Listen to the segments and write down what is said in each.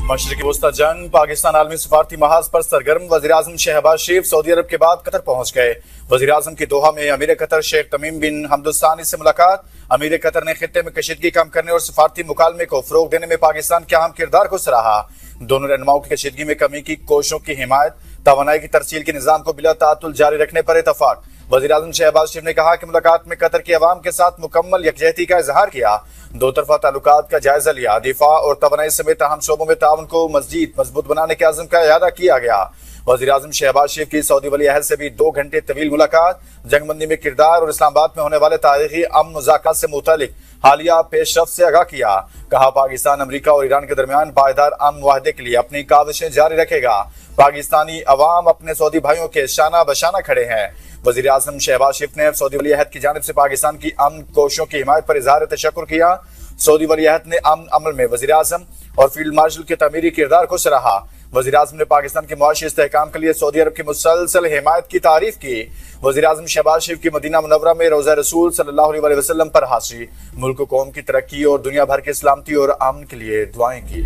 मशरक़ी वस्ता जंग पाकिस्तान आलमी सफारती महाज पर सरगर्म। वज़ीर-ए-आज़म शहबाज शरीफ सऊदी अरब के बाद कतर पहुंच गए। वज़ीर-ए-आज़म की दोहा में अमीर कतर शेख तमीम बिन हमद सानी से मुलाकात। अमीर कतर ने खित्ते में कशीदगी कम करने और सफारती मुकालमे को फरोग देने में पाकिस्तान के अहम किरदार को सराहा। दोनों रहनुमाओं की कशीदगी में कमी की कोशिशों की हिमायत, तवानाई की तरसील के निज़ाम को बिला तातुल जारी रखने पर इतफाक। वज़ीर-ए-आज़म शहबाज शरीफ ने कहा कि मुलाकात में कतर की अवाम के साथ मुकम्मल यकजहती का इजहार किया, दो तरफा ताल्लुकात का जायजा लिया, दिफा और तवानाई समेत अहम शोबों में ताउन को मज़ीद मजबूत बनाने के आज़म का इरादा किया गया। वज़ीर-ए-आज़म शहबाज शरीफ की सऊदी वली अहद से भी 2 घंटे तवील मुलाकात, जंगबंदी में किरदार और इस्लामाबाद में होने वाले तारीखी अमन मुज़ाकरात से मुतालिक हालिया पेशरफ्त से आगाह किया। कहा पाकिस्तान अमरीका और ईरान के दरमियान पायदार अमन मुआहदे के लिए अपनी काविशें जारी रखेगा। पाकिस्तानी अवाम अपने सऊदी भाइयों के शाना बशाना खड़े हैं। वज़ीर-ए-आज़म शहबाज शरीफ ने सऊदी वली अहद की जानिब से पाकिस्तान की अमन कोशिशों की हिमायत पर इजहार तशक्कुर किया। सऊदी वली अहद ने अमन अमल में वज़ीर-ए-आज़म और फील्ड मार्शल के तमीरी किरदार को सराहा। वज़ीर-ए-आज़म ने पाकिस्तान के मुआशी इस्तेहकाम के लिए सऊदी अरब की मुसलसल हिमायत की तारीफ की। वज़ीर-ए-आज़म शहबाज शरीफ की मदीना मुनव्वरा में रोज़ा रसूल सल्लल्लाहु अलैहि वसल्लम पर हाज़री, मुल्क कौम की तरक्की और दुनिया भर की सलामती और अमन के लिए दुआएं की।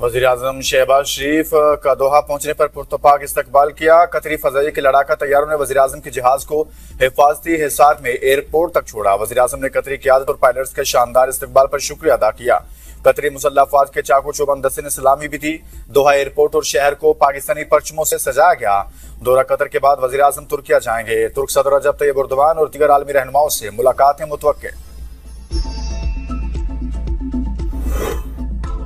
वज़ीर-ए-आज़म शहबाज शरीफ का दोहा पहुंचने पर पुरतपाक इस्तकबाल किया। कतरी फ़ज़ाई के लड़ाका तैयारों ने वज़ीर-ए-आज़म के जहाज़ को हिफाजती हिसार में एयरपोर्ट तक छोड़ा। वज़ीर-ए-आज़म ने कतरी क़यादत और पायलट्स के शानदार इस्तकबाल पर शुक्रिया अदा किया। कतरी मुसल्लह अफ़वाज के चाको चौबंद दस्ते ने सलामी भी दी। दोहा एयरपोर्ट और शहर को पाकिस्तानी परचमों से सजाया गया। दौरा कतर के बाद वज़ीर-ए-आज़म तुर्किया जाएंगे। तुर्क सदर रजब तैयब एर्दोगान और दीगर आलमी रहनुमाओं से मुलाकातें मुतवक्के।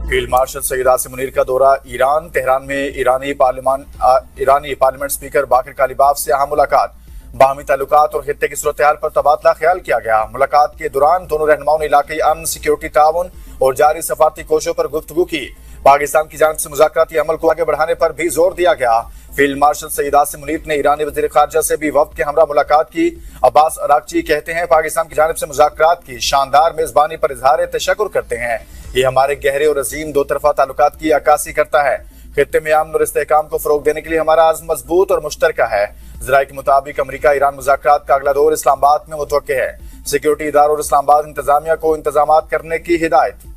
फील्ड मार्शल सैयद आसिम मुनीर का दौरा ईरान। तेहरान में ईरानी पार्लियामेंट स्पीकर बाकिर कालिबाफ से अहम मुलाकात। बाहमी ताल्लुकात और खित्ते की सूरत हाल पर तबादला ख्याल किया गया। मुलाकात के दौरान दोनों रहनुमाओं ने इलाकाई अमन, सिक्योरिटी ताउन और जारी सफारती कोशिशों पर गुफ्तगू की। पाकिस्तान की जानिब से मुज़ाकराती अमल को आगे बढ़ाने पर भी जोर दिया गया। फील्ड मार्शल सैयद आसिम मुनीर ने ईरानी वज़ीर ख़ारजा से भी वफ़द के हमरा मुलाकात की। अब्बास अरागची कहते हैं पाकिस्तान की जानिब से मुज़ाकरात की शानदार मेज़बानी पर इज़हार तशक्कुर करते हैं। ये हमारे गहरे और अजीम दो तरफा ताल्लुकात की अक्कासी करता है। खित्ते में अमन और इस्तेहकाम को फरोग देने के लिए हमारा आज़म मजबूत और मुश्तरका है। ज़राए के मुताबिक अमरीका ईरान मुज़ाकरात का अगला दौर इस्लामाबाद में मुतवक्के है। सिक्योरिटी इदारों और इस्लामाबाद इंतजामिया को इंतजामात करने की हिदायत।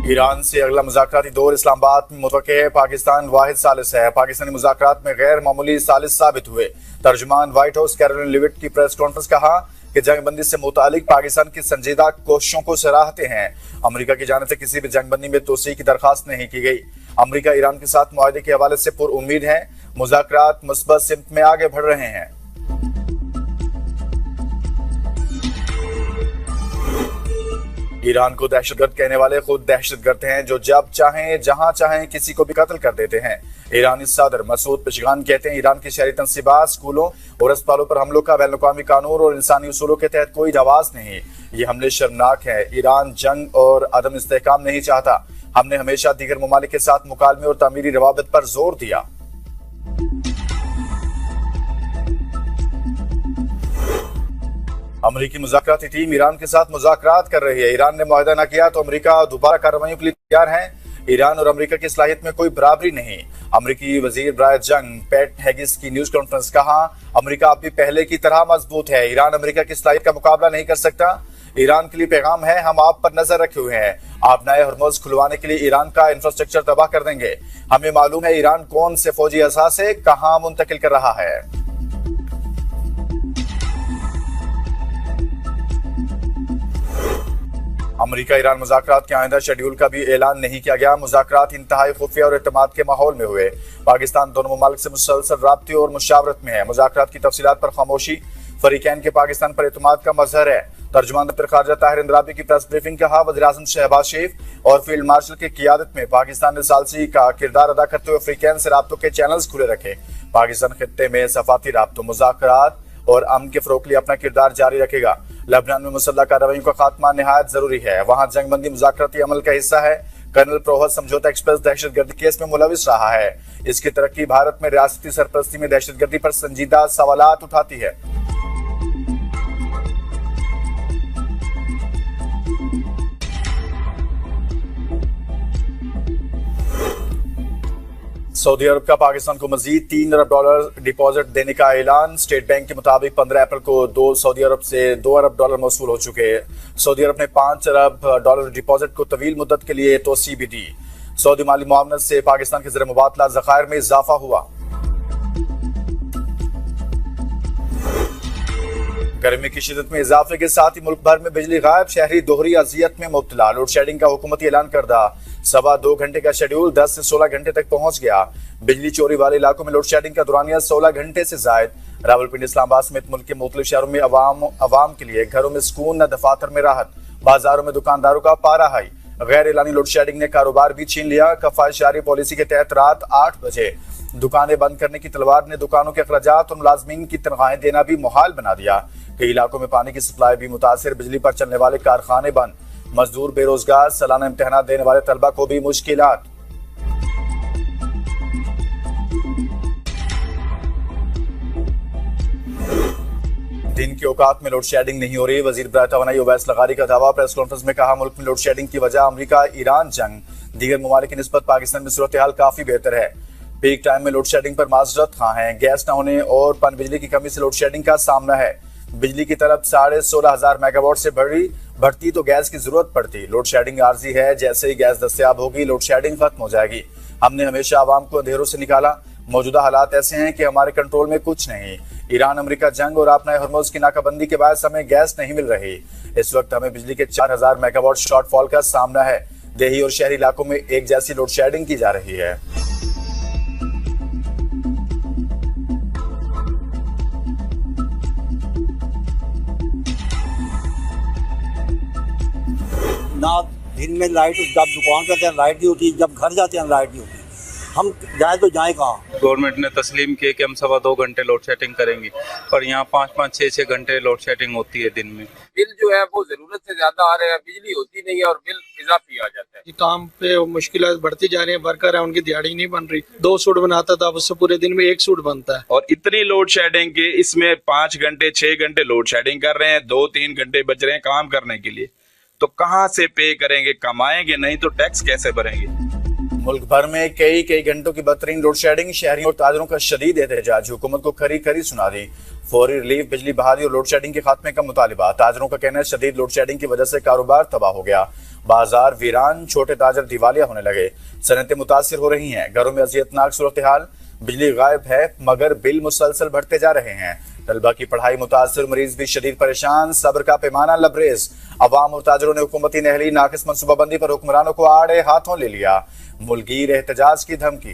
ईरान से अगला मुज़ाकराती दौर इस्लामाबाद में मुतवक्के है। पाकिस्तान वाहिद सालिस है। पाकिस्तानी मुज़ाकरात में गैर मामूली सालिस साबित हुए। तर्जुमान व्हाइट हाउस कैरोलिन लिविट की प्रेस कॉन्फ्रेंस कहा कि जंगबंदी से मुतालिक पाकिस्तान की संजीदा कोशिशों को सराहते हैं। अमरीका की जानिब से किसी भी जंगबंदी में तोसी की दरखास्त नहीं की गई। अमरीका ईरान के साथ मुआहदे के हवाले से पुरउम्मीद है। मुज़ाकरात मुस्बत सिमत में आगे बढ़ रहे हैं। ईरान को दहशतगर्द कहने वाले खुद दहशतगर्द हैं जो जब चाहें जहां चाहें किसी को भी कत्ल कर देते हैं। ईरानी सदर मसूद पेशगान कहते हैं ईरान की शहरी तंसीबात, स्कूलों और अस्पतालों पर हमलों का बैनुल-अक़वामी कानून और इंसानी उसूलों के तहत कोई जवाज़ नहीं। ये हमले शर्मनाक हैं। ईरान जंग और अदम इस्तेहकाम नहीं चाहता। हमने हमेशा दीगर ममालिक के साथ मुकालमे और तामीरी रवाबित पर जोर दिया। अमरीकी मुज़ाकराती टीम ईरान के साथ मुज़ाकरात कर रही है। ईरान ने मुआहदा न किया तो अमरीका दोबारा कार्रवाइयों के लिए तैयार है। ईरान और अमरीका की सलाहियत में कोई बराबरी नहीं। अमरीकी वजीर बराए जंग पैट हेगिस की न्यूज कॉन्फ्रेंस कहा अमरीका अब भी पहले की तरह मजबूत है। ईरान अमरीका की सलाहियत का मुकाबला नहीं कर सकता। ईरान के लिए पैगाम है हम आप पर नजर रखे हुए हैं। आप नए हरमुज खुलवाने के लिए ईरान का इंफ्रास्ट्रक्चर तबाह कर देंगे। हमें मालूम है ईरान कौन से फौजी असासे कहां मुंतकिल कर रहा है। अमरीका ईरान मुज़ाकरात के आइंदा शेड्यूल का भी ऐलान नहीं किया गया। मुज़ाकरात इंतहाई खुफिया और एतमाद के माहौल में हुए। पाकिस्तान दोनों ममालिक से मुसलसल राब्ते और मुशावरत में है। मुज़ाकरात की तफसीलात पर खामोशी फरीकैन के पाकिस्तान पर एतमाद का मजहर है। तर्जुमान दफ्तर ख़ारजा ताहिर इंदराबी की प्रेस ब्रीफिंग कहा वज़ीर-ए-आज़म शहबाज शरीफ और फील्ड मार्शल की क़ियादत में पाकिस्तान ने सालसी का किरदार अदा करते हुए अफ्रीकैन से राब्तों के चैनल्स खुले रखे। पाकिस्तान खित्ते में सफाती राब्तों, मुज़ाकरात और अमन के फ़रोग़ के लिए अपना किरदार जारी रखेगा। लेबनान में मुसल्लह कार्रवाइयों का खात्मा निहायत जरूरी है। वहाँ जंगबंदी मुज़ाकराती अमल का हिस्सा है। कर्नल प्रोहत समझौता एक्सप्रेस दहशतगर्दी केस में मुलविस रहा है। इसकी तरक्की भारत में रियासती सरपरस्ती में दहशतगर्दी पर संजीदा सवालात उठाती है। सऊदी अरब का पाकिस्तान को मजीद $3 अरब डिपॉजिट देने का ऐलान। स्टेट बैंक के मुताबिक 15 अप्रैल को सऊदी अरब से $2 अरब मौसूल हो चुके हैं। सऊदी अरब ने $5 अरब डिपॉजिट को तवील मुद्दत के लिए तोसी भी दी। सऊदी माली मुआवनत से पाकिस्तान के ज़र मुबादला ज़खायर में इजाफा हुआ। गर्मी की शिदत में इजाफे के साथ ही मुल्क भर में बिजली गायब, शहरी दोहरी अजियत में मुब्तला। लोड शेडिंग का हुकूमती ऐलान करदा। 2.25 घंटे का शेड्यूल 10 से 16 घंटे तक पहुंच गया। बिजली चोरी वाले इलाकों में लोड शेडिंग का दुरानिया 16 घंटे से जायद। रावलपिंडी, इस्लामाबाद समेत मुल्क के मुख्तलिफ शहरों में अवाम के लिए घरों में सुकून न दफातर में राहत, बाजारों में दुकानदारों का पारा हाई। गैर एलानी लोड शेडिंग ने कारोबार भी छीन लिया। कफायत जारी पॉलिसी के तहत रात 8 बजे दुकानें बंद करने की तलवार ने दुकानों के अखराजात और मुलाजमीन की तनख्वाहें देना भी मुहाल बना दिया। कई इलाकों में पानी की सप्लाई भी मुतासिर, बिजली पर चलने वाले कारखाने बंद, मजदूर बेरोजगार, सालाना इम्तिहान देने वाले तलबा को भी मुश्किलात। दिन के औकात में लोड शेडिंग नहीं हो रही। वजीर बराए तवानाई ओवैस लगारी का दावा। प्रेस कॉन्फ्रेंस में कहा, मुल्क में लोड शेडिंग की वजह अमरीका ईरान जंग, दीगर ममालिक की निस्बत पाकिस्तान में सूरत हाल काफी बेहतर है। पीक टाइम में लोड शेडिंग पर माजरत खां हैं। गैस न होने और पन बिजली की कमी से लोड शेडिंग का सामना है। बिजली की तलब 16,500 मेगावाट से बढ़ती तो गैस की जरूरत पड़ती। लोड शेडिंग आर्जी है, जैसे ही गैस दस्तयाब होगी लोड शेडिंग खत्म हो जाएगी। हमने हमेशा आवाम को अंधेरों से निकाला। मौजूदा हालात ऐसे हैं कि हमारे कंट्रोल में कुछ नहीं। ईरान अमेरिका जंग और आपना हरमुज की नाकाबंदी के बाद हमें गैस नहीं मिल रही। इस वक्त हमें बिजली के 4,000 मेगावाट शॉर्टफॉल का सामना है। देही और शहरी इलाकों में एक जैसी लोड शेडिंग की जा रही है। ना दिन में लाइट, जब दुकान करते हैं लाइट नहीं होती, जब घर जाते हैं लाइट नहीं होती। हम जाए तो जाए कहाँ? गवर्नमेंट ने तस्लीम किए कि हम 2.25 घंटे लोड शेडिंग करेंगे, पर यहाँ 5-5, 6-6 घंटे लोड शेडिंग होती है दिन में। बिल जो है वो जरूरत से ज्यादा आ रहे हैं, बिजली होती नहीं है और बिल इजाफी आ जाता है। काम पे मुश्किलें बढ़ती जा रही हैं। वर्कर है, उनकी दिहाड़ी नहीं बन रही। 2 सूट बनाता था, उससे पूरे दिन में 1 सूट बनता है। और इतनी लोड शेडिंग के इसमें 5 घंटे 6 घंटे लोड शेडिंग कर रहे हैं, 2-3 घंटे बच रहे हैं काम करने के लिए। तो कहाँ से पे करेंगे? कमाएंगे नहीं तो टैक्स कैसे भरेंगे? मुल्क भर में कई घंटों की बदतरीन लोड शेडिंग, शहरियों और ताजरों का शदीद एहतजाज, हुकूमत को खरी सुना दी। फौरी रिलीफ, बिजली बहाली और लोड शेडिंग के खात्मे का मुतालिबा। ताजरों का कहना है शदीद लोड शेडिंग की वजह से कारोबार तबाह हो गया, बाजार वीरान, छोटे ताजर दिवालिया होने लगे, सनतें मुतासिर हो रही हैं। घरों में अजियतनाक सूरत हाल, बिजली गायब है मगर बिल मुसलसल बढ़ते जा रहे हैं। तलबा की पढ़ाई मुतासिर, मरीज भी शदीद परेशान, सब्र का पैमाना लबरेज। अवाम और ताजरों ने हुकूमती नहली नाकिस मनसूबाबंदी पर हुक्मरानों को आड़े हाथों ले लिया। मुल्कीर एहतजाज की धमकी।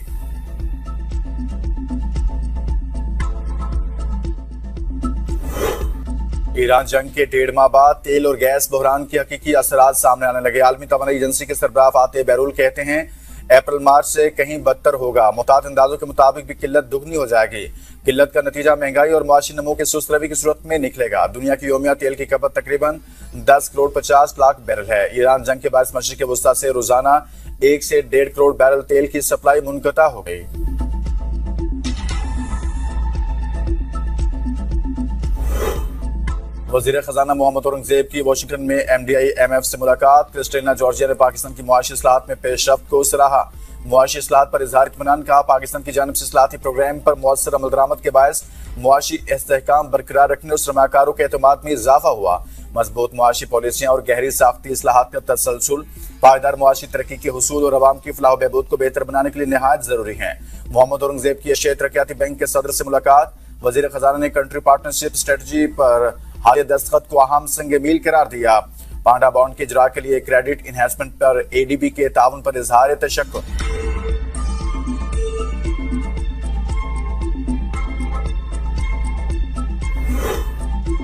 ईरान जंग के 1.5 माह बाद तेल और गैस बहरान के हकीकी असरात सामने आने लगे। आलमी तवानाई एजेंसी के सरबराह फातेह बैरूल कहते हैं अप्रैल मार्च से कहीं बदतर होगा। मुताद अंदाजों के मुताबिक भी किल्लत दुगनी हो जाएगी। किल्लत का नतीजा महंगाई और मुआशी नमो के सुस्त रवि की सूरत में निकलेगा। दुनिया की योमिया तेल की खपत तकरीबन 10 करोड़ 50 लाख बैरल है। ईरान जंग के बाद मशरिक़ वस्ता से रोजाना 1 से 1.5 करोड़ बैरल तेल की सप्लाई मुनक़ता हो गई। वज़ीर ख़ज़ाना मोहम्मद औरंगज़ेब की वाशिंगटन में MDI-MF से मुलाकात। क्रिस्टेलिना जॉर्जिया ने पाकिस्तान की मुआशी इस्लाहत में पेशरफ्त को सराहा। मुआशी इस्लाहत पर इज़हार इत्मीनान कहा, पाकिस्तान की जानिब से इस्लाहती प्रोग्राम पर मुअस्सर अमल दरामद के बायस मुआशी इस्तेहकाम बरकरार रखने और सरमाकारों के एतमाद में इजाफा हुआ। मजबूत मुआशी पॉलिसियाँ और गहरी साख्ती इस्लाहात का तसलसल पायदार मुआशी तरक्की के हुसूल और अवाम की फलाह बहबूद को बेहतर बनाने के लिए नहायत जरूरी है। मोहम्मद औरंगज़ेब की एशियाई तरक्याती बैंक के सदर से मुलाकात। वज़ीर ख़ज़ाना ने कंट्री पार्टनरशिप स्ट्रेटजी पर हालिया दस्तखत को अहम संग मील करार दिया। पांडा बॉन्ड के इजरा के लिए क्रेडिट इन्हेंसमेंट पर ADB के ताउन पर इजहार तशक्कुर।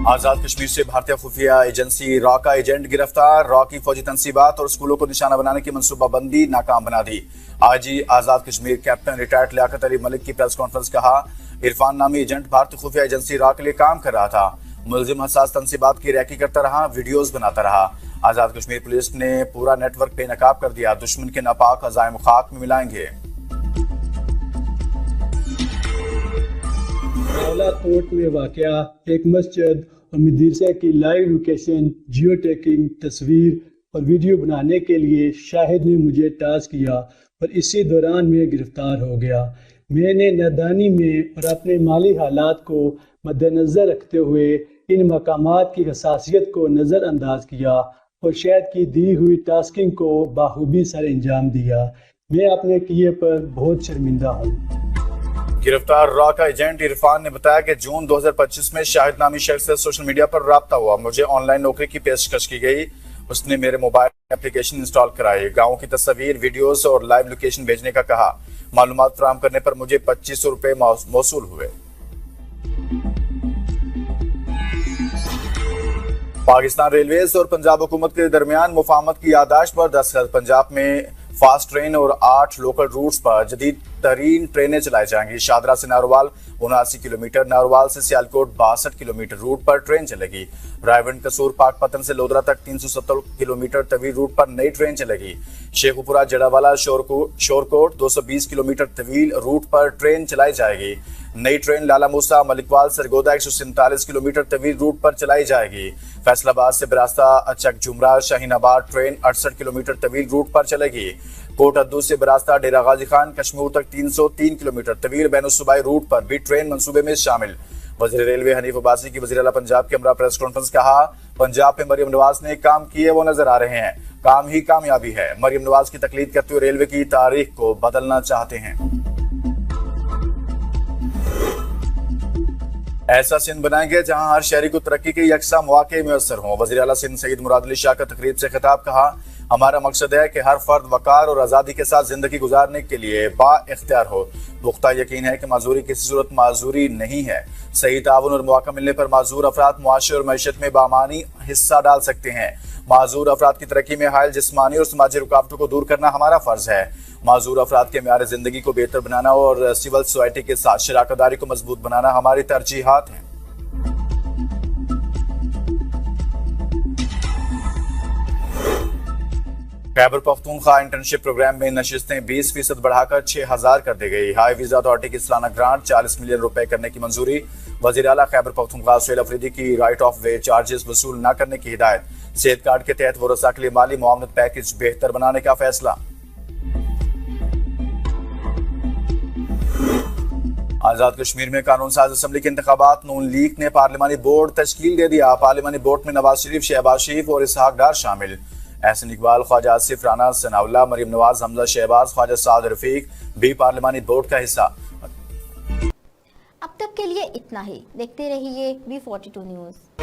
आजाद कश्मीर से भारतीय खुफिया एजेंसी रॉ का एजेंट गिरफ्तार। रॉ की फौजी तंसीबात और स्कूलों को निशाना बनाने की मनसूबाबंदी नाकाम बना दी। आज ही आजाद कश्मीर कैप्टन रिटायर्ड लियाकत अली मलिक की प्रेस कॉन्फ्रेंस कहा, इरफान नामी एजेंट भारतीय खुफिया एजेंसी रॉ के लिए काम कर रहा था। मुलजिम हसास तंसीबात की रैकी करता रहा, वीडियोस बनाता रहा। आजाद कश्मीर पुलिस ने पूरा नेटवर्क बेनकाब कर दिया। दुश्मन के नापाक अज़ाइम खाक में मिलाएंगे। कोट में वाक़या एक मस्जिद और मदरसे की लाइव लोकेशन, जियो टैगिंग, तस्वीर और वीडियो बनाने के लिए शाहिद ने मुझे टास्क किया اور اسی دوران میں گرفتار ہو گیا۔ میں نے نادانی میں اور اپنے مالی حالات کو مد نظر رکھتے ہوئے ان مقامات کی حساسیت کو نظر انداز کیا اور شہد کی دی ہوئی ٹاسکنگ کو بخوبی سر انجام دیا۔ میں اپنے کیے پر بہت شرمندہ ہوں۔ گرفتار را کا ایجنٹ عرفان نے بتایا کہ جون 2025 میں شاہد نامی شخص سے سوشل میڈیا پر رابطہ ہوا، مجھے آن لائن نوکری کی پیشکش کی گئی، اس نے میرے موبائل اپلیکیشن انسٹال کرائی، گاؤں کی تصاویر، ویڈیوز اور لائیو لوکیشن بھیجنے کا کہا، معلومات فراہم کرنے پر مجھے 2500 روپے موصول ہوئے۔ پاکستان ریلویز اور پنجاب حکومت کے درمیان مفاہمت کی یادداشت پر دستخط، پنجاب میں فاسٹ ٹرین اور 8 لوکل روٹس پر جدید ترین ٹرینیں چلائی جائیں گی۔ شادرہ سے ناروال 79 کلومیٹر، ناروال سے سیالکوٹ 62 کلومیٹر روٹ پر ٹرین چلے گی۔ رائیونڈ قصور پاک پتن سے لودرا تک 370 کلومیٹر طویل روٹ پر نئی ٹرین چلے گی۔ شیخوپورہ جڑاوالا شورکوٹ 220 کلومیٹر طویل روٹ پر ٹرین چلائی جائے گی۔ نئی ٹرین لالا موسا ملکوال سرگودا 147 کلومیٹر طویل روٹ پر چلائی جائے گی۔ فیصل آباد سے براستہ اچک جمرہ شاہین آباد ٹرین 68 کلومیٹر طویل روٹ پر چلے گی۔ کوٹ ادو سے براستہ ڈیرہ غازی خان کشمیر تک 303 کلومیٹر طویل بین الصوبائی روٹ پر بھی ٹرین منصوبے میں شامل۔ وزیر ریلوے حنیف عباسی کی وزیر اعلیٰ پنجاب کے ہمراہ پریس کانفرنس، کہا پنجاب میں مریم نواز نے کام کیے وہ نظر آ رہے ہیں، کام ہی کامیابی ہے۔ مریم نواز کی تقلید کرتے ہوئے ریلوے کی تاریخ کو بدلنا چاہتے ہیں۔ ایسا سندھ بنائیں گے جہاں ہر شہری کو ترقی کے یکساں مواقع میسر ہوں۔ وزیر اعلیٰ سندھ سید مراد علی شاہ کا تقریب سے خطاب، کہا ہمارا مقصد ہے کہ ہر فرد وقار اور آزادی کے ساتھ زندگی گزارنے کے لیے با اختیار ہو۔ پختہ یقین ہے کہ معذوری کسی صورت معذوری نہیں ہے۔ صحیح تعاون اور موقع ملنے پر معذور افراد معاشرے اور معیشت میں بامعنی حصہ ڈال سکتے ہیں۔ معذور افراد کی ترقی میں حائل جسمانی اور سماجی رکاوٹوں کو دور کرنا ہمارا فرض ہے۔ معذور افراد کے معیار زندگی کو بہتر بنانا اور سول سوسائٹی کے ساتھ شراکت داری کو مضبوط بنانا ہماری ترجیحات ہیں۔ خیبر پختونخوا انٹرنشپ پروگرام میں نشستیں 20% بڑھا کر 6000 کر دی گئی۔ ہائی ویزا اتھارٹی کی سالانہ گرانٹ 40 ملین روپے کرنے کی منظوری۔ وزیر اعلیٰ خیبر پختونخوا سہیل افریدی کی رائٹ آف وے چارجز وصول نہ کرنے کی ہدایت۔ صحت کارڈ کے تحت ورثاء کے لیے مالی معاونت پیکج بہتر بنانے کا فیصلہ۔ آزاد کشمیر میں قانون ساز اسمبلی کے انتخابات، نون لیگ نے پارلیمانی بورڈ تشکیل دے دیا۔ پارلیمانی بورڈ میں نواز شریف، شہباز شریف اور اسحاق ڈار شامل۔ احسن اقبال، خواجہ آصف رانا، ثناء اللہ، مریم نواز، حمزہ شہباز، خواجہ سعد رفیق بھی پارلیمانی بورڈ کا حصہ۔ اب تک کے لیے اتنا ہی، دیکھتے رہیے V42 نیوز۔